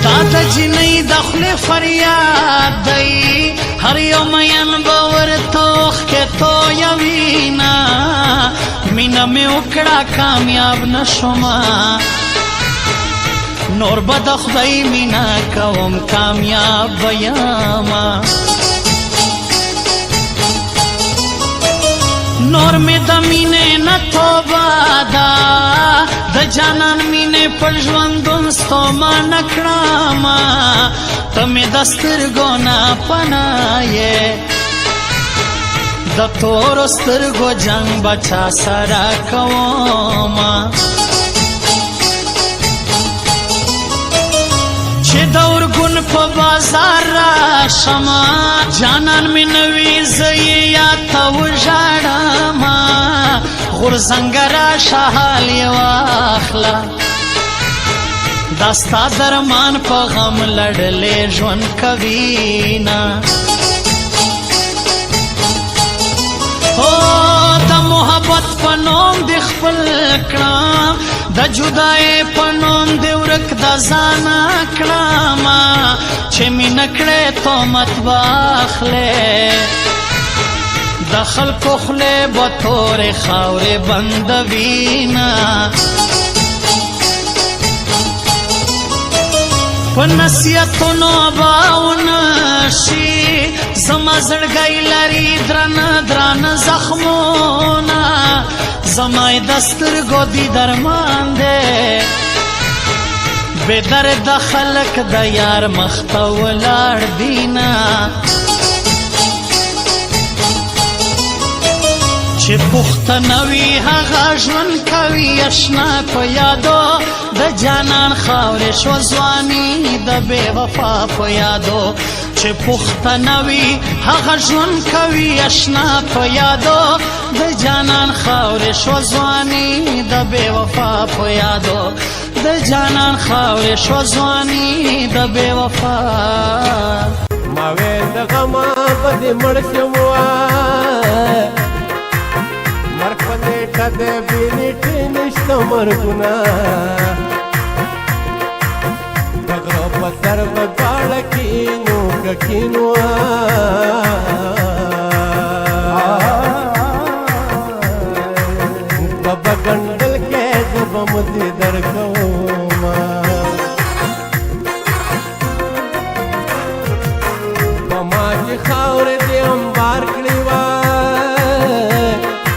دا د جنۍ د خولې فریاد دی هر یو مین به ورته اوښکې تویوینه مینه مې وکړه کامیاب نه شومه نور به د خدای مینه کوم کامیاب به یمه نور مې د مینې نه توبه ده د جانان مینې پر ژوندون ستومانه کړمه ته مې د سترګو نه پناه یې د تورو سترګو جنګ به چا سره کومه چې د ارګون په بازار راشمه جانان مې نه وي زه یې یاد ته وژاړمه غورځنګه راشه حال یې واخله دا ستا درمان په غم لړلې ژوند کوینه د محبت په نوم دې خپل کړم د جدای په نوم دې ورک د ځانه کړمه چې مینه کړې تهمت به اخلې د خلکو خولې به تورې خاورې بندوینه په نصیحتونو به ونشي زما زړګی لري درانه درانه زخمونه زما یې د سترګو دی درمان دی بې درده خلک د یار مخ ته ولاړ دینه چې پوښتنه وي هغه ژوند کوي اشنا په یادو د جانان خاورې شوه ځواني د بې وفا په یادو چې پوښتنه وي هغه ژوند کوي اشنا په یادو د جانان خاورې شوه ځواني د بې وفا په یادو د جانان خاورې شوه ځواني د بې وفا ما ویل د غمه به دې مړ شم مرګ په نیټه د بې نیټې نشته مرګونه د غره په سر به دواړه کینو که کینو په به ګنډل کې زه به مو